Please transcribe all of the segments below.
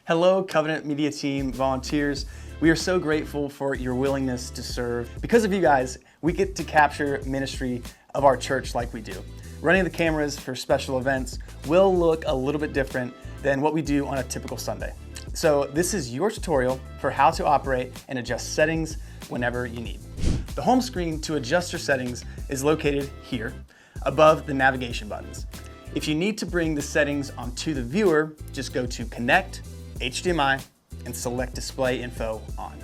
Hello, Covenant Media Team volunteers. We are so grateful for your willingness to serve. Because of you guys, we get to capture ministry of our church like we do. Running the cameras for special events will look a little bit different than what we do on a typical Sunday. So this is your tutorial for how to operate and adjust settings whenever you need. The home screen to adjust your settings is located here, above the navigation buttons. If you need to bring the settings onto the viewer, just go to Connect, HDMI, and select Display Info on.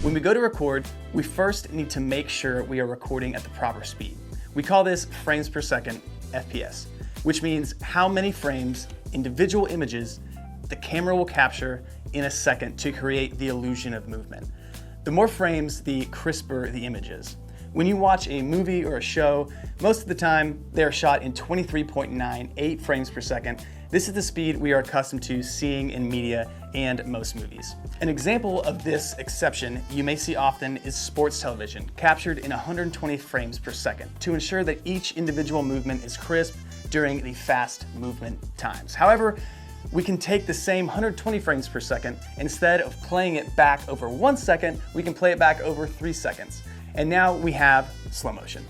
When we go to record, we first need to make sure we are recording at the proper speed. We call this frames per second, FPS, which means how many frames, individual images, the camera will capture in a second to create the illusion of movement. The more frames, the crisper the image is. When you watch a movie or a show, most of the time they are shot in 23.98 frames per second. This is the speed we are accustomed to seeing in media and most movies. An example of this exception you may see often is sports television, captured in 120 frames per second, to ensure that each individual movement is crisp during the fast movement times. However, we can take the same 120 frames per second, instead of playing it back over 1 second, we can play it back over 3 seconds. And now we have slow motion.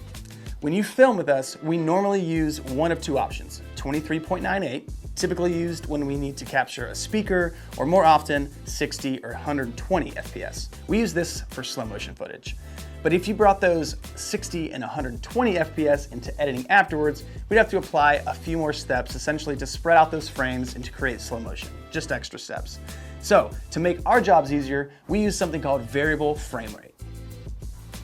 When you film with us, we normally use one of two options, 23.98, typically used when we need to capture a speaker, or more often, 60 or 120 FPS. We use this for slow motion footage. But if you brought those 60 and 120 FPS into editing afterwards, we'd have to apply a few more steps, essentially to spread out those frames and to create slow motion, just extra steps. So to make our jobs easier, we use something called variable frame rate.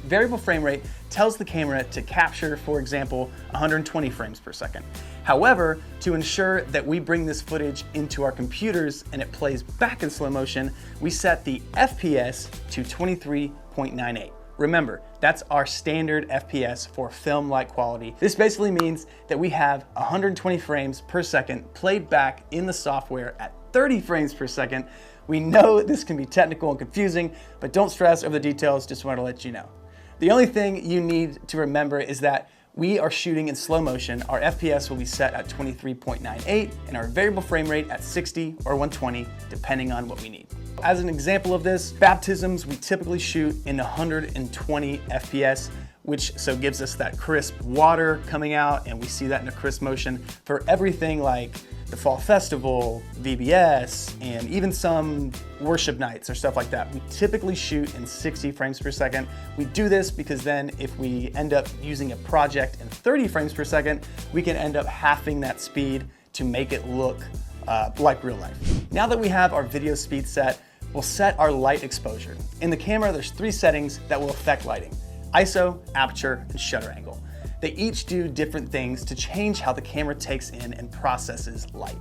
Variable frame rate tells the camera to capture, for example, 120 frames per second. However, to ensure that we bring this footage into our computers and it plays back in slow motion, we set the FPS to 23.98. Remember, that's our standard FPS for film-like quality. This basically means that we have 120 frames per second played back in the software at 30 frames per second. We know this can be technical and confusing, but don't stress over the details, just want to let you know. The only thing you need to remember is that we are shooting in slow motion. Our FPS will be set at 23.98 and our variable frame rate at 60 or 120, depending on what we need. As an example of this, baptisms, we typically shoot in 120 FPS, which so gives us that crisp water coming out, and we see that in a crisp motion. For everything like the Fall Festival, VBS, and even some worship nights or stuff like that, we typically shoot in 60 frames per second. We do this because then if we end up using a project in 30 frames per second, we can end up halving that speed to make it look like real life. Now that we have our video speed set, we'll set our light exposure. In the camera, there's 3 settings that will affect lighting: ISO, aperture, and shutter angle. They each do different things to change how the camera takes in and processes light.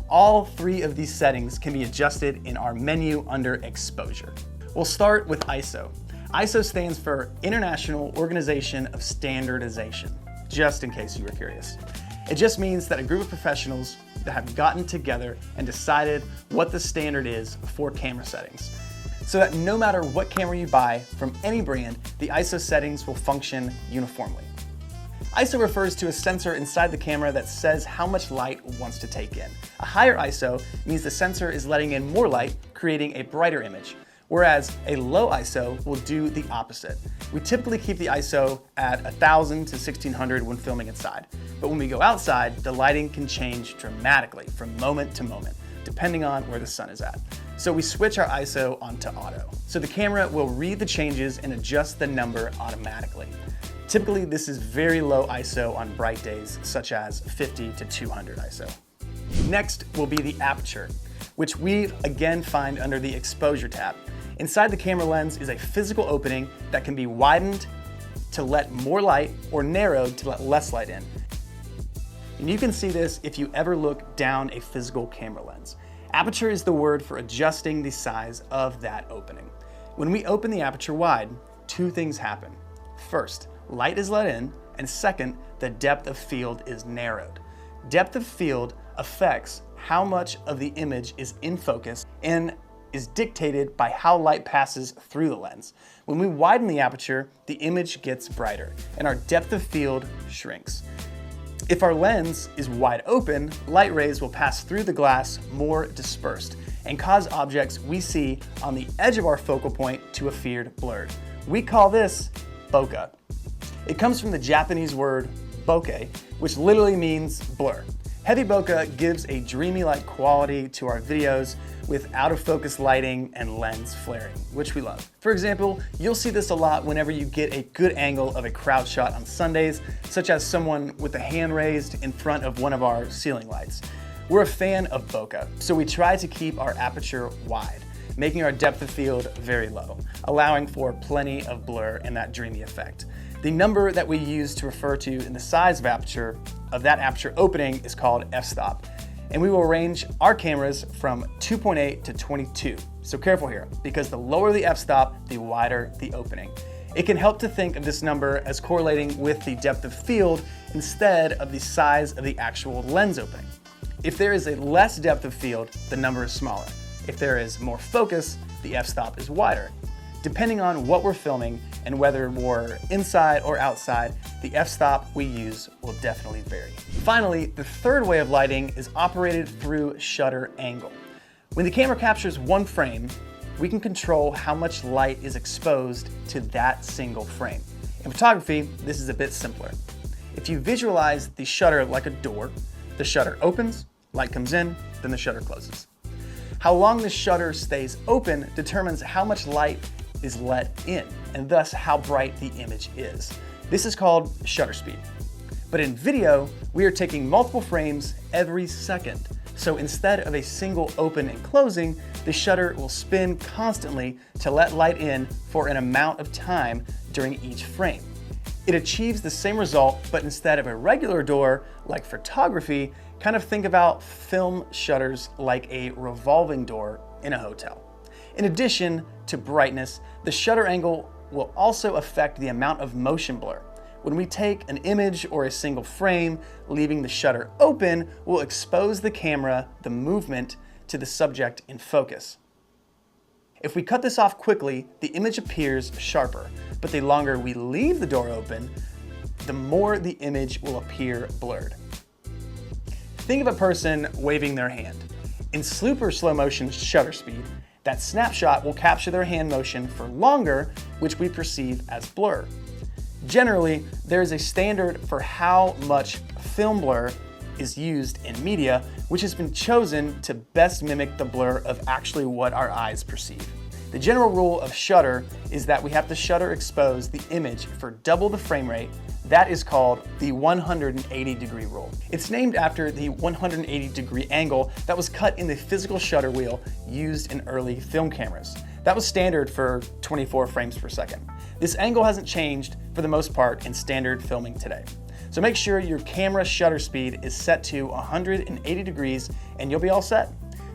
All 3 of these settings can be adjusted in our menu under Exposure. We'll start with ISO. ISO stands for International Organization of Standardization, just in case you were curious. It just means that a group of professionals that have gotten together and decided what the standard is for camera settings, so that no matter what camera you buy from any brand, the ISO settings will function uniformly. ISO refers to a sensor inside the camera that says how much light it wants to take in. A higher ISO means the sensor is letting in more light, creating a brighter image, whereas a low ISO will do the opposite. We typically keep the ISO at 1000 to 1600 when filming inside, but when we go outside, the lighting can change dramatically from moment to moment, depending on where the sun is at. So we switch our ISO onto auto. So the camera will read the changes and adjust the number automatically. Typically, this is very low ISO on bright days, such as 50 to 200 ISO. Next will be the aperture, which we again find under the Exposure tab. Inside the camera lens is a physical opening that can be widened to let more light or narrowed to let less light in. And you can see this if you ever look down a physical camera lens. Aperture is the word for adjusting the size of that opening. When we open the aperture wide, 2 things happen. First, light is let in, and second, the depth of field is narrowed. Depth of field affects how much of the image is in focus and is dictated by how light passes through the lens. When we widen the aperture, the image gets brighter and our depth of field shrinks. If our lens is wide open, light rays will pass through the glass more dispersed and cause objects we see on the edge of our focal point to appear blurred. We call this bokeh. It comes from the Japanese word bokeh, which literally means blur. Heavy bokeh gives a dreamy-like quality to our videos with out-of-focus lighting and lens flaring, which we love. For example, you'll see this a lot whenever you get a good angle of a crowd shot on Sundays, such as someone with a hand raised in front of one of our ceiling lights. We're a fan of bokeh, so we try to keep our aperture wide, making our depth of field very low, allowing for plenty of blur and that dreamy effect. The number that we use to refer to in the size of that aperture opening is called f-stop. And we will range our cameras from 2.8 to 22. So careful here, because the lower the f-stop, the wider the opening. It can help to think of this number as correlating with the depth of field instead of the size of the actual lens opening. If there is a less depth of field, the number is smaller. If there is more focus, the f-stop is wider. Depending on what we're filming and whether we're inside or outside, the f-stop we use will definitely vary. Finally, the third way of lighting is operated through shutter angle. When the camera captures one frame, we can control how much light is exposed to that single frame. In photography, this is a bit simpler. If you visualize the shutter like a door, the shutter opens, light comes in, then the shutter closes. How long the shutter stays open determines how much light is let in, and thus how bright the image is. This is called shutter speed. But in video, we are taking multiple frames every second. So instead of a single open and closing, the shutter will spin constantly to let light in for an amount of time during each frame. It achieves the same result, but instead of a regular door, like photography, kind of think about film shutters like a revolving door in a hotel. In addition to brightness, the shutter angle will also affect the amount of motion blur. When we take an image or a single frame, leaving the shutter open will expose the camera, the movement, to the subject in focus. If we cut this off quickly, the image appears sharper, but the longer we leave the door open, the more the image will appear blurred. Think of a person waving their hand. In super slow motion shutter speed, that snapshot will capture their hand motion for longer, which we perceive as blur. Generally, there is a standard for how much film blur is used in media, which has been chosen to best mimic the blur of actually what our eyes perceive. The general rule of shutter is that we have to shutter expose the image for double the frame rate. That is called the 180-degree rule. It's named after the 180-degree angle that was cut in the physical shutter wheel used in early film cameras. That was standard for 24 frames per second. This angle hasn't changed for the most part in standard filming today. So make sure your camera shutter speed is set to 180 degrees and you'll be all set.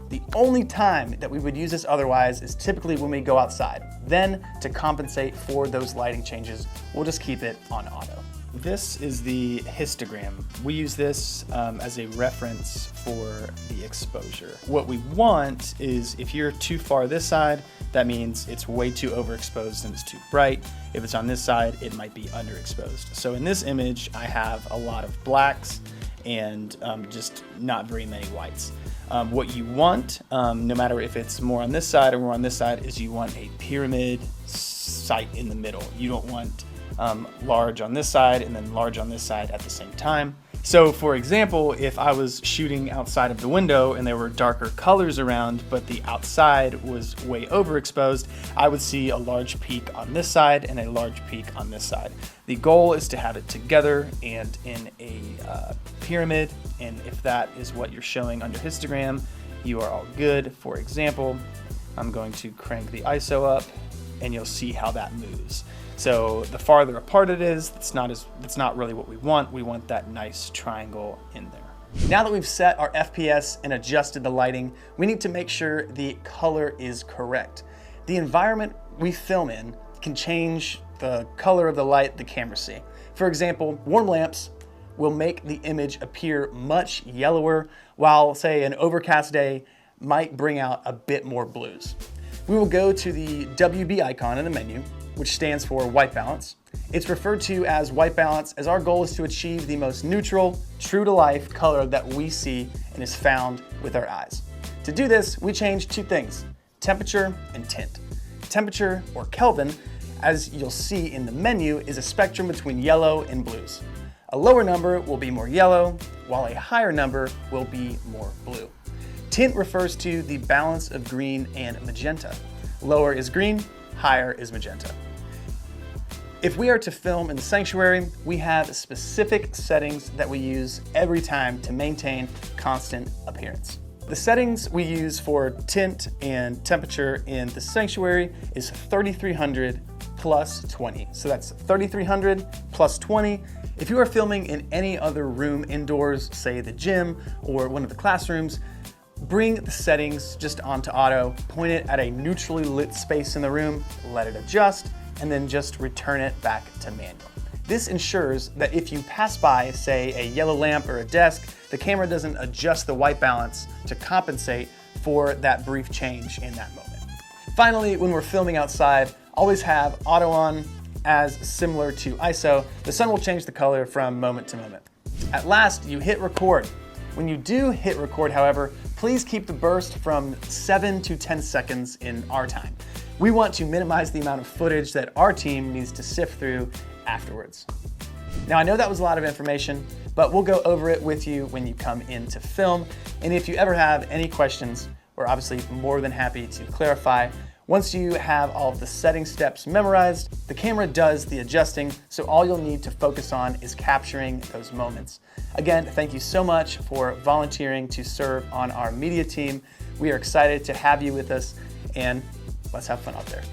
The only time that we would use this otherwise is typically when we go outside. Then, to compensate for those lighting changes, we'll just keep it on auto. This is the histogram. We use this as a reference for the exposure. What we want is if you're too far this side, that means it's way too overexposed and it's too bright. If it's on this side, it might be underexposed. So in this image, I have a lot of blacks and just not very many whites. What you want, no matter if it's more on this side or more on this side, is you want a pyramid sight in the middle. You don't want large on this side and then large on this side at the same time. So for example, if I was shooting outside of the window and there were darker colors around, but the outside was way overexposed, I would see a large peak on this side and a large peak on this side. The goal is to have it together and in a pyramid, and if that is what you're showing under histogram, you are all good. For example, I'm going to crank the ISO up and you'll see how that moves. So the farther apart it is, that's not really what we want. We want that nice triangle in there. Now that we've set our FPS and adjusted the lighting, we need to make sure the color is correct. The environment we film in can change the color of the light the camera see. For example, warm lamps will make the image appear much yellower, while say an overcast day might bring out a bit more blues. We will go to the WB icon in the menu, which stands for white balance, It's referred to as white balance, as our goal is to achieve the most neutral, true to life color that we see and is found with our eyes. To do this, we change two things: temperature and tint. Temperature, or Kelvin, as you'll see in the menu, is a spectrum between yellow and blues. A lower number will be more yellow, while a higher number will be more blue. Tint refers to the balance of green and magenta. Lower is green, higher is magenta. If we are to film in the sanctuary, we have specific settings that we use every time to maintain constant appearance. The settings we use for tint and temperature in the sanctuary is 3300 plus 20. So that's 3300 plus 20. If you are filming in any other room indoors, say the gym or one of the classrooms, bring the settings just onto auto, point it at a neutrally lit space in the room, let it adjust, and then just return it back to manual. This ensures that if you pass by, say, a yellow lamp or a desk, the camera doesn't adjust the white balance to compensate for that brief change in that moment. Finally, when we're filming outside, always have auto on, as similar to ISO. The sun will change the color from moment to moment. At last, you hit record. When you do hit record, however, please keep the burst from 7 to 10 seconds in our time. We want to minimize the amount of footage that our team needs to sift through afterwards. Now, I know that was a lot of information, but we'll go over it with you when you come in to film. And if you ever have any questions, we're obviously more than happy to clarify. Once you have all of the setting steps memorized, the camera does the adjusting, so all you'll need to focus on is capturing those moments. Again, thank you so much for volunteering to serve on our media team. We are excited to have you with us, and let's have fun out there.